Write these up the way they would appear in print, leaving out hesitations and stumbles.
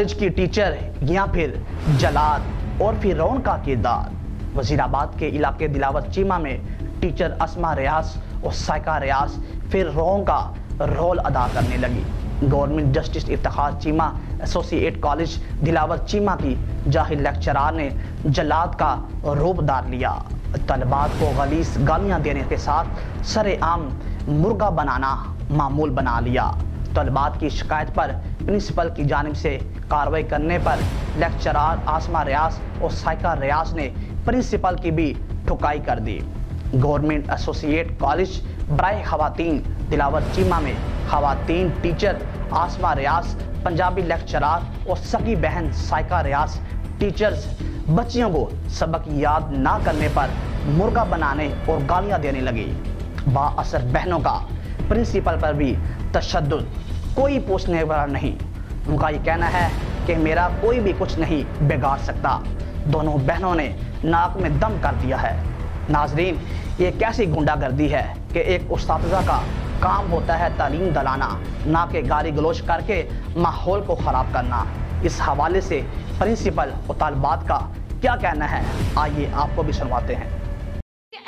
College की teacher या फिर जलाद और फिर रौन का किरदार। वजीराबाद के इलाके दिलावर चीमा में टीचर अस्मा रियाज और साइका रियाज फिर रौन का रोल अदा करने लगी। Government justice Iftikhar Cheema associate college Dilawar Cheema की जाहिर लेक्चरार ने जलाद का रूप धार लिया। तलबात को गलीस गालियां देने के साथ सरेआम मुर्गा बनाना मामूल बना लिया। तलबात की शिकायत पर प्रिंसिपल की जानिब से कार्रवाई करने पर लेक्चरार आसमा रियाज और साइका रियाज ने प्रिंसिपल की भी ठुकाई कर दी। गवर्नमेंट एसोसिएट कॉलेज बराए खवातीन दिलावर चीमा में खवातीन टीचर आसमा रियाज, पंजाबी लेक्चरार और सगी बहन साइका रियाज टीचर्स बच्चियों को सबक याद ना करने पर मुर्गा बनाने और गालियां देने लगी। बाअसर बहनों का प्रिंसिपल पर भी तशद्दुद, कोई पूछने वाला नहीं। उनका ये कहना है कि मेरा कोई भी कुछ नहीं बिगाड़ सकता। दोनों बहनों ने नाक में दम कर दिया है। नाजरीन, ये कैसी गुंडागर्दी है कि एक उस्ताद का काम होता है तालीम दिलाना, ना कि गाली गलोच करके माहौल को ख़राब करना। इस हवाले से प्रिंसिपल और तालिबात का क्या कहना है, आइए आपको भी सुनवाते हैं।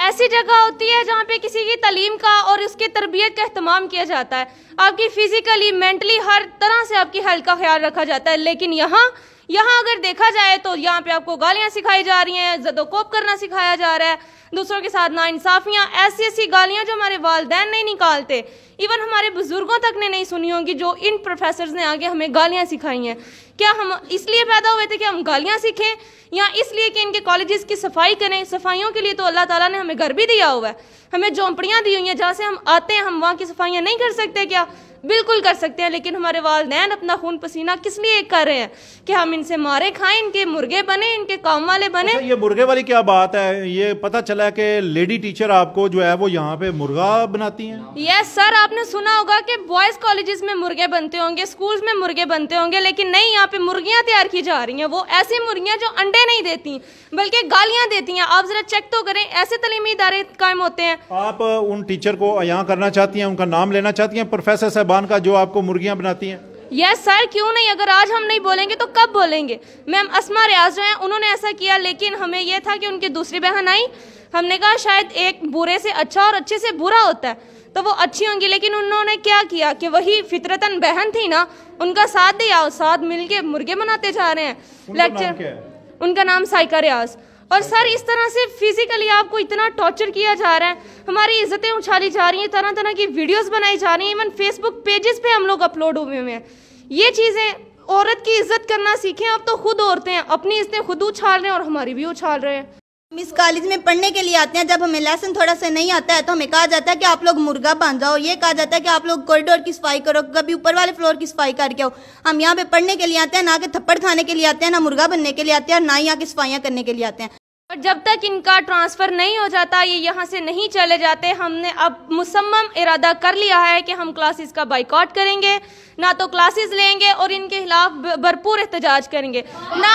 ऐसी जगह होती है जहाँ पे किसी की तालीम का और उसकी तरबियत का एहतमाम किया जाता है, आपकी फिजिकली मेंटली हर तरह से आपकी हेल्थ का ख्याल रखा जाता है। लेकिन यहाँ अगर देखा जाए तो यहाँ पे आपको गालियाँ सिखाई जा रही हैं, ज़दोकोप करना सिखाया जा रहा है, दूसरों के साथ नाइंसाफियाँ, ऐसी गालियाँ जो हमारे वालिदैन नहीं निकालते, इवन हमारे बुजुर्गों तक ने नहीं सुनी होंगी, जो इन प्रोफेसर्स ने आगे हमें गालियाँ सिखाई हैं। क्या हम इसलिए पैदा हुए थे कि हम गालियाँ सीखें, या इसलिए कि इनके कॉलेजेस की सफाई करें? सफाइयों के लिए तो अल्लाह ताला ने हमें घर भी दिया हुआ है, हमें झोंपड़ियाँ दी हुई हैं जहाँ से हम आते हैं, हम वहाँ की सफाइयाँ नहीं कर सकते क्या? बिल्कुल कर सकते हैं। लेकिन हमारे वालिदैन अपना खून पसीना किस लिए कर रहे हैं कि हम इनसे मारे खाएं, इनके मुर्गे बने, इनके काम वाले बने। अच्छा, ये मुर्गे वाली क्या बात है? ये पता चला कि लेडी टीचर आपको जो है वो यहाँ पे मुर्गा बनाती हैं। यस सर, आपने सुना होगा कि बॉयज कॉलेजेस में मुर्गे बनते होंगे, स्कूल्स में मुर्गे बनते होंगे, लेकिन नहीं, यहाँ पे मुर्गियाँ तैयार की जा रही हैं। वो ऐसी मुर्गियाँ जो अंडे नहीं देती बल्कि गालियाँ देती हैं। आप जरा चेक तो करें, ऐसे तालीमी इदारे कायम होते हैं। आप उन टीचर को यहाँ करना चाहती हैं, उनका नाम लेना चाहती हैं, प्रोफेसर साहबान का, जो आपको मुर्गियाँ बनाती हैं? यस सर, क्यों नहीं। अगर आज हम नहीं बोलेंगे तो कब बोलेंगे? मैम अस्मा रियाज जो हैं उन्होंने ऐसा किया, लेकिन हमें यह था कि उनकी दूसरी बहन आई, हमने कहा शायद एक बुरे से अच्छा और अच्छे से बुरा होता है तो वो अच्छी होंगी, लेकिन उन्होंने क्या किया कि वही फितरतन बहन थी ना, उनका साथ दिया, साथ मिलके मुर्गे बनाते जा रहे हैं। लेक्चर, उनका नाम साइका रियाज। और सर, इस तरह से फिजिकली आपको इतना टॉर्चर किया जा रहा है, हमारी इज्जतें उछाली जा रही हैं, तरह तरह की वीडियोस बनाई जा रही हैं, इवन फेसबुक पेजेस पे हम लोग अपलोड हुए हैं। ये चीज़ें, औरत की इज्जत करना सीखें। अब तो खुद औरतें अपनी इज्जतें खुद उछाल रहे हैं और हमारी भी उछाल रहे हैं। हम इस कॉलेज में पढ़ने के लिए आते हैं, जब हमें लेसन थोड़ा सा नहीं आता है तो हमें कहा जाता है कि आप लोग मुर्गा बांध जाओ, ये कहा जाता है कि आप लोग कॉरिडोर की सफाई करो, कभी ऊपर वाले फ्लोर की सफाई करके आओ। हम यहाँ पे पढ़ने के लिए आते हैं, ना कि थप्पड़ खाने के लिए आते हैं, ना मुर्गा बनने के लिए आते हैं, और ना ही यहाँ की सफाइयाँ करने के लिए आते हैं। और जब तक इनका ट्रांसफ़र नहीं हो जाता, ये यहाँ से नहीं चले जाते, हमने अब मुसम्मम इरादा कर लिया है कि हम क्लासेस का बाइकआउट करेंगे, ना तो क्लासेस लेंगे और इनके खिलाफ भरपूर एहतजाज करेंगे। ना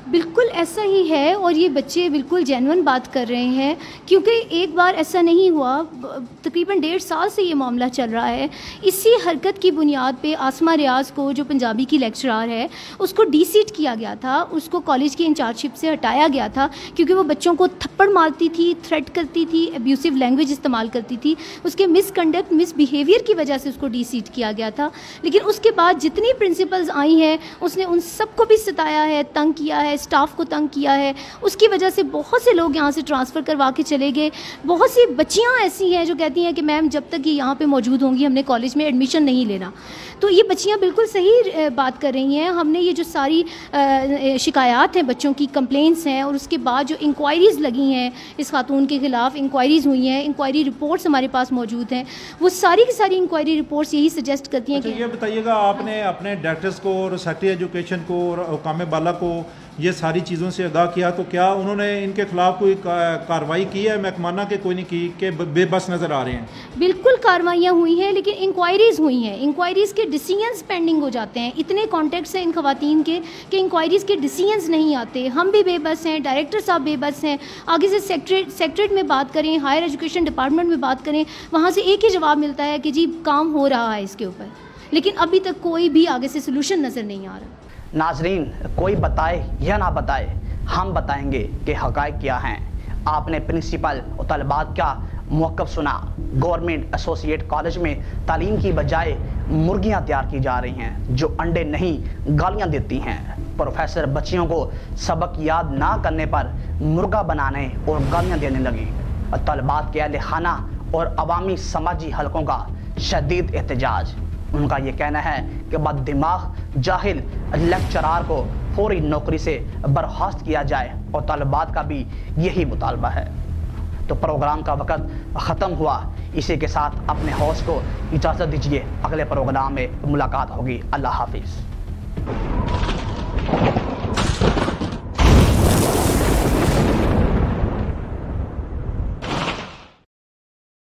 बिल्कुल ऐसा ही है, और ये बच्चे बिल्कुल जेन्युइन बात कर रहे हैं, क्योंकि एक बार ऐसा नहीं हुआ, तकरीबन 1.5 साल से ये मामला चल रहा है। इसी हरकत की बुनियाद पे आसमा रियाज को, जो पंजाबी की लेक्चरार है, उसको डीसीट किया गया था, उसको कॉलेज की इंचार्जशिप से हटाया गया था, क्योंकि वो बच्चों को थप्पड़ मारती थी, थ्रेट करती थी, एब्यूसिव लैंग्वेज इस्तेमाल करती थी। उसके मिसकंडक्ट, मिसबिहेवियर की वजह से उसको डीसीट किया गया था। लेकिन उसके बाद जितनी प्रिंसिपल्स आई हैं, उसने उन सबको भी सताया है, तंग किया है, स्टाफ को तंग किया है। उसकी वजह से बहुत से लोग यहाँ से ट्रांसफ़र करवा के चले गए। बहुत सी बच्चियाँ ऐसी हैं जो कहती हैं कि मैम जब तक ये यहाँ पे मौजूद होंगी हमने कॉलेज में एडमिशन नहीं लेना। तो ये बच्चियाँ बिल्कुल सही बात कर रही हैं। हमने ये जो सारी शिकायत हैं, बच्चों की कंप्लेंट्स हैं, और उसके बाद जो इंक्वायरीज़ लगी हैं इस खातून के ख़िलाफ़, इंक्वायरीज़ हुई हैं, इंक्वायरी रिपोर्ट्स हमारे पास मौजूद हैं, वो सारी की सारी इंक्वायरी रिपोर्ट्स यही सजेस्ट करती हैं। अच्छा, ये बताइएगा, आपने अपने डायरेक्टर्स को और सेक्रेटरी एजुकेशन को और हुकाम बाला को ये सारी चीज़ों से आगाह किया, तो क्या उन्होंने इनके खिलाफ कोई कार्रवाई की है? महकमाना के कोई नहीं की कि बेबस नज़र आ रहे हैं? बिल्कुल कार्रवाइयाँ हुई हैं, लेकिन इंक्वायरीज़ हुई हैं, इंक्वायरीज़ के डिसीजंस पेंडिंग हो जाते हैं। इतने कॉन्टेक्ट्स हैं इन खवातीन के कि इंक्वायरीज़ के डिसीजंस नहीं आते। हम भी बेबस हैं, डायरेक्टर साहब बेबस हैं। आगे से सेक्रेटरीट में बात करें, हायर एजुकेशन डिपार्टमेंट में बात करें, वहाँ से एक ही जवाब मिलता है कि जी काम हो रहा है इसके ऊपर, लेकिन अभी तक कोई भी आगे से सोल्यूशन नज़र नहीं आ रहा। नाजरीन, कोई बताए या ना बताए, हम बताएंगे कि हक़ाइक़ क्या हैं। आपने प्रिंसिपल और तलबात का मौक़िफ़ सुना। गवर्नमेंट एसोसिएट कॉलेज में तालीम की बजाय मुर्गियां तैयार की जा रही हैं जो अंडे नहीं गालियां देती हैं। प्रोफेसर बच्चियों को सबक याद ना करने पर मुर्गा बनाने और गालियां देने लगी। तलबात के अहले खाना और अवामी समाजी हलकों का शदीद एहतजाज। उनका ये कहना है कि बददिमाग जाहिल लेक्चरार को फौरी नौकरी से बर्खास्त किया जाए और तलबात का भी यही मुतालबा है। तो प्रोग्राम का वक्त ख़त्म हुआ। इसी के साथ अपने होस्ट को इजाज़त दीजिए। अगले प्रोग्राम में मुलाकात होगी। अल्लाह हाफिज़।